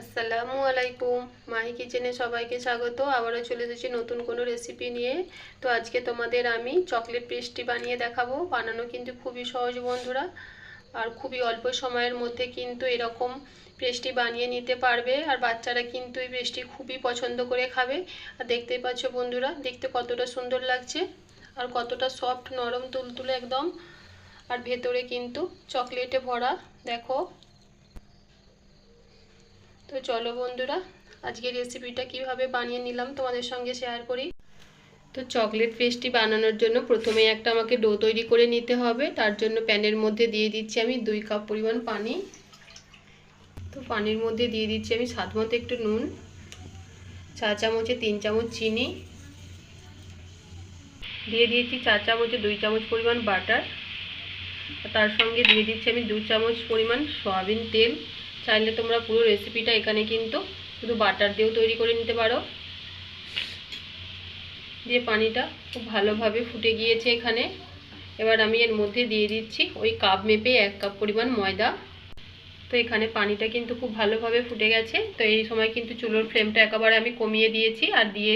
আসসালামু আলাইকুম। মাহি কিচেনে সবাইকে স্বাগত। আবারও চলে এসেছি নতুন কোনো রেসিপি নিয়ে। তো আজকে তোমাদের আমি চকলেট পেস্ট্রি বানিয়ে দেখাবো। বানানো কিন্তু খুবই সহজ বন্ধুরা, আর খুবই অল্প সময়ের মধ্যে কিন্তু এরকম পেস্ট্রি বানিয়ে নিতে পারবে। আর বাচ্চারা কিন্তু এই পেস্ট্রি খুবই পছন্দ করে খাবে। আর দেখতেই পাচ্ছ বন্ধুরা, দেখতে কতটা সুন্দর লাগছে আর কতটা সফট, নরম, তুলতুলে একদম। আর ভেতরে কিন্তু চকলেটে ভরা, দেখো। তো চলো বন্ধুরা, আজকে রেসিপিটা কিভাবে বানিয়ে নিলাম তোমাদের সঙ্গে শেয়ার করি। তো চকলেট পেস্ট্রি বানানোর জন্য প্রথমে একটা আমাকে ডো তৈরি করে নিতে হবে। তার জন্য প্যানের মধ্যে দিয়ে দিচ্ছি আমি 2 কাপ পরিমাণ পানি। তো পানির মধ্যে দিয়ে দিচ্ছি আমি স্বাদ মতো একটু নুন, চা চামচে 3 চামচ চিনি, দিয়ে দিয়েছি 4 চামচে 2 চামচ পরিমাণ বাটার। তার সঙ্গে দিয়ে দিচ্ছি আমি 2 চামচ পরিমাণ সয়াবিন তেল। চাইলে তোমরা পুরো রেসিপিটা এখানে কিন্তু শুধু বাটার দিয়েও তৈরি করে নিতে পারো। দিয়ে পানিটা খুব ভালোভাবে ফুটে গিয়েছে এখানে। এবার আমি এর মধ্যে দিয়ে দিচ্ছি ওই কাপ মেপে 1 কাপ পরিমাণ ময়দা। তো এখানে পানিটা কিন্তু খুব ভালোভাবে ফুটে গেছে। তো এই সময় কিন্তু চুলোর ফ্লেমটা একেবারে আমি কমিয়ে দিয়েছি, আর দিয়ে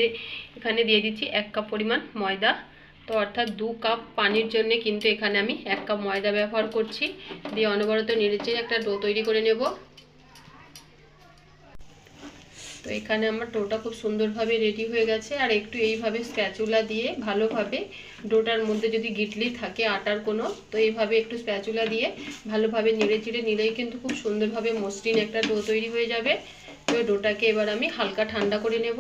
এখানে দিয়ে দিচ্ছি 1 কাপ পরিমাণ ময়দা। তো অর্থাৎ 2 কাপ পানির জন্য কিন্তু এখানে আমি 1 কাপ ময়দা ব্যবহার করছি। দিয়ে অনবরত নেড়েচেড়ে একটা ডো তৈরি করে নেব। তো এখানে আমার ডোটা খুব সুন্দরভাবে রেডি হয়ে গেছে। আর একটু এইভাবে স্প্যাচুলা দিয়ে ভালোভাবে ডোটার মধ্যে যদি গিটলি থাকে আটার কোনো, তো এইভাবে একটু স্প্যাচুলা দিয়ে ভালোভাবে নেড়ে চেড়ে নিলেই কিন্তু খুব সুন্দরভাবে মসৃণ একটা ডো তৈরি হয়ে যাবে। তো ডোটাকে এবার আমি হালকা ঠান্ডা করে নেব।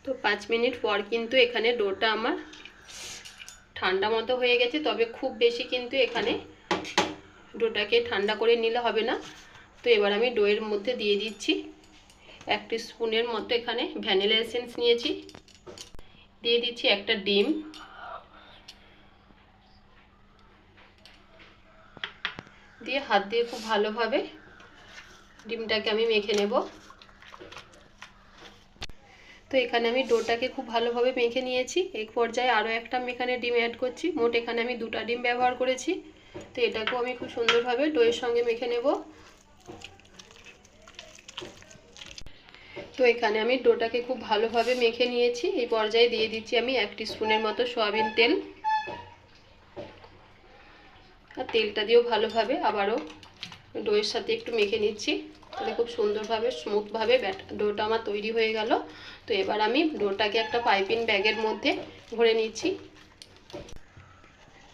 তো 5 মিনিট পর কিন্তু এখানে ডোটা আমার ঠান্ডা মতো হয়ে গেছে। তবে খুব বেশি কিন্তু এখানে ডোটাকে ঠান্ডা করে নিলে হবে না। তো এবার আমি ডোয়ের মধ্যে দিয়ে দিচ্ছি 1 টিস্পুনের মতো এখানে ভ্যানিলা এসেন্স নিয়েছি। দিয়ে দিচ্ছি একটা ডিম। দিয়ে হাত দিয়ে খুব ভালোভাবে ডিমটাকে আমি মেখে নেব। তো এখানে আমি ডোটাকে খুব ভালোভাবে মেখে নিয়েছি। এক পর্যায়ে আরও একটা আমি এখানে ডিম অ্যাড করছি। মোট এখানে আমি 2টা ডিম ব্যবহার করেছি। তো এটাকেও আমি খুব সুন্দরভাবে ডোয়ের সঙ্গে মেখে নেব। তো এখানে আমি ডোটাকে খুব ভালোভাবে মেখে নিয়েছি। এই পর্যায়ে দিয়ে দিচ্ছি আমি 1 টিস্পুনের মতো সয়াবিন তেল। আর তেলটা দিয়েও ভালোভাবে আবারও ডোয়ের সাথে একটু মেখে নিচ্ছি। তাহলে খুব সুন্দরভাবে স্মুথভাবে ডোটা আমার তৈরি হয়ে গেল। তো এবার আমি ডোটাকে একটা পাইপিং ব্যাগের মধ্যে ভরে নিচ্ছি।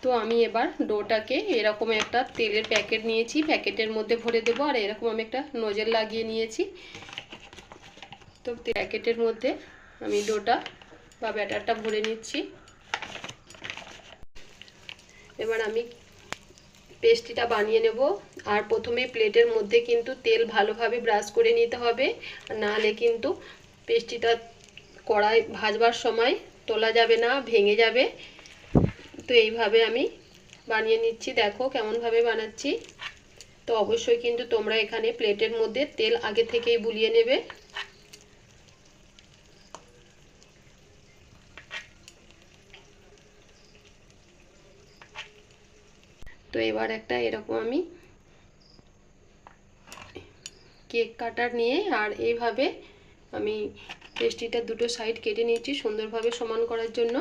তো আমি এবার ডোটাকে এরকম একটা তেলের প্যাকেট নিয়েছি, প্যাকেটের মধ্যে ভরে দেবো। আর এরকম আমি একটা নোজেল লাগিয়ে নিয়েছি। তো প্যাকেটের মধ্যে আমি ডোটা বা ব্যাটারটা ভরে নিচ্ছি। এবার আমি পেস্ট্রিটা বানিয়ে নেব। আর প্রথমে প্লেটের মধ্যে কিন্তু তেল ভালোভাবে ব্রাশ করে নিতে হবে, নাহলে কিন্তু পেস্ট্রিটা কড়াই ভাজবার সময় তোলা যাবে না, ভেঙে যাবে। তো এইভাবে আমি বানিয়ে নিচ্ছি, দেখো কেমনভাবে বানাচ্ছি। তো অবশ্যই কিন্তু তোমরা এখানে প্লেটের মধ্যে তেল আগে থেকেই বুলিয়ে নেবে। তো এবার একটা এরকম আমি কেক কাটার নিয়ে আর এইভাবে আমি পেস্ট্রিটার দুটো সাইড কেটে নিয়েছি সুন্দরভাবে সমান করার জন্য।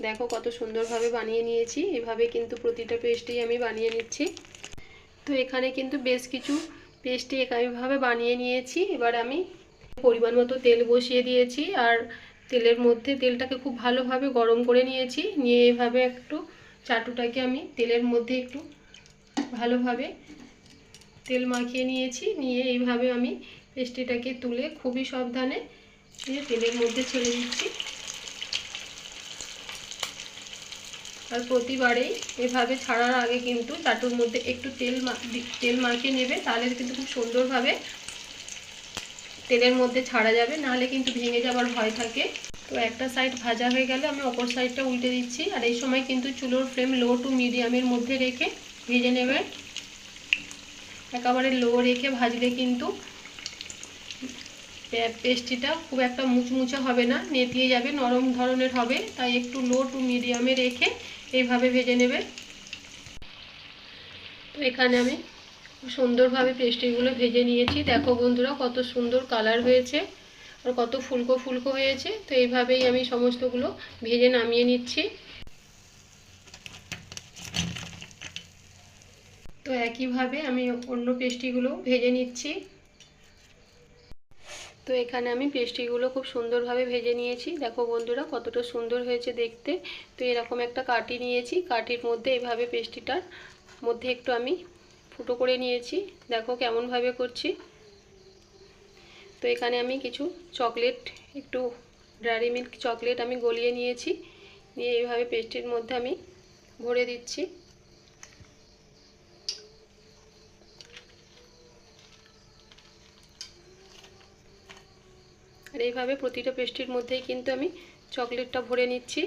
দেখো কত সুন্দরভাবে বানিয়ে নিয়েছি। এভাবে কিন্তু প্রতিটা পেস্ট্রি আমি বানিয়ে নিচ্ছি। তো এখানে কিন্তু বেশ কিছু পেস্ট্রি এইভাবে বানিয়ে নিয়েছি। এবার আমি পরিমাণ মতো তেল বসিয়ে দিয়েছি। আর তেলের মধ্যে তেলটাকে খুব ভালোভাবে গরম করে নিয়েছি। নিয়ে এইভাবে একটু চাটুটাকে আমি তেলের মধ্যে একটু ভালোভাবে তেল মাখিয়ে নিয়েছি। নিয়ে এইভাবে আমি পেস্ট্রিটাকে তুলে খুবই সাবধানে তেলের মধ্যে ছেড়ে দিচ্ছি। আর প্রতিবারেই এভাবে ছাড়ার আগে কিন্তু চাটুর মধ্যে একটু তেল মাখিয়ে নেবে, তাহলে কিন্তু খুব সুন্দরভাবে তেলের মধ্যে ছাড়া যাবে, নাহলে কিন্তু ভেঙে যাওয়ার ভয় থাকে। তো একটা সাইড ভাজা হয়ে গেলে আমি অপর সাইডটা উল্টে দিচ্ছি। আর এই সময় কিন্তু চুলোর ফ্লেম লো টু মিডিয়ামের মধ্যে রেখে ভেজে নেবে। একেবারে লো রেখে ভাজলে কিন্তু পেস্ট্রিটা খুব একটা মুচমুচে হবে না, নেতিয়ে যাবে, নরম ধরনের হবে। তাই একটু লো টু মিডিয়ামে রেখে এইভাবে ভেজে নেবে। তো এখানে আমি সুন্দরভাবে পেস্ট্রিগুলো ভেজে নিয়েছি। দেখো বন্ধুরা কত সুন্দর কালার হয়েছে আর কত ফুলকো ফুলকো হয়েছে। তো এইভাবেই আমি সমস্তগুলো ভেজে নামিয়ে নিচ্ছি। তো একইভাবে আমি অন্য পেস্ট্রিগুলো ভেজে নিচ্ছি। তো এখানে আমি পেস্ট্রিগুলো খুব সুন্দরভাবে ভেজে নিয়েছি। দেখো বন্ধুরা কতটা সুন্দর হয়েছে দেখতে। তো এরকম একটা কাঠি নিয়েছি, কাঠির মধ্যে এইভাবে পেস্ট্রিটার মধ্যে একটু আমি ফুটো করে নিয়েছি। দেখো কেমনভাবে করছি। তো এখানে আমি কিছু চকলেট, একটু ডেয়ারি মিল্ক চকলেট আমি গলিয়ে নিয়েছি, নিয়ে এইভাবে পেস্ট্রির মধ্যে আমি ভরে দিচ্ছি। আর এইভাবে প্রতিটা পেস্ট্রির মধ্যেই কিন্তু আমি চকলেটটা ভরে নিচ্ছি।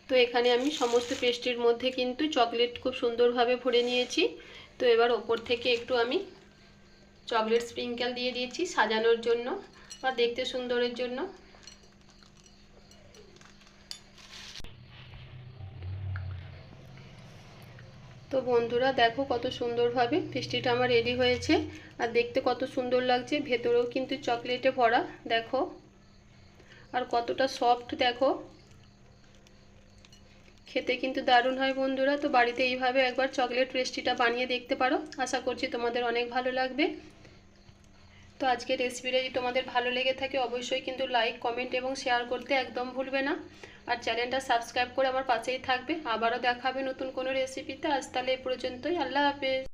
তো এখানে আমি সমস্ত পেস্ট্রির মধ্যে কিন্তু চকলেট খুব সুন্দরভাবে ভরে নিয়েছি। তো এবার ওপর থেকে একটু আমি চকলেট স্প্রিঙ্কেল দিয়ে দিয়েছি সাজানোর জন্য বা দেখতে সুন্দরের জন্য। তো বন্ধুরা দেখো কত সুন্দরভাবে পেস্ট্রিটা আমার রেডি হয়েছে আর দেখতে কত সুন্দর লাগছে। ভেতরেও কিন্তু চকলেটে ভরা, দেখো আর কতটা সফট, দেখো খেতে কিন্তু দারুণ হয় বন্ধুরা। তো বাড়িতে এইভাবে একবার চকলেট পেস্ট্রিটা বানিয়ে দেখতে পারো, আশা করছি তোমাদের অনেক ভালো লাগবে। তো আজকের রেসিপিটা যদি তোমাদের ভালো লেগে থাকে অবশ্যই কিন্তু লাইক, কমেন্ট এবং শেয়ার করতে একদম ভুলবে না। আর চ্যানেলটা সাবস্ক্রাইব করে আমার পাশেই থাকবে। আবারও দেখা হবে নতুন কোনো রেসিপিতে। আজ তাহলে এই পর্যন্তই, আল্লাহ হাফেজ।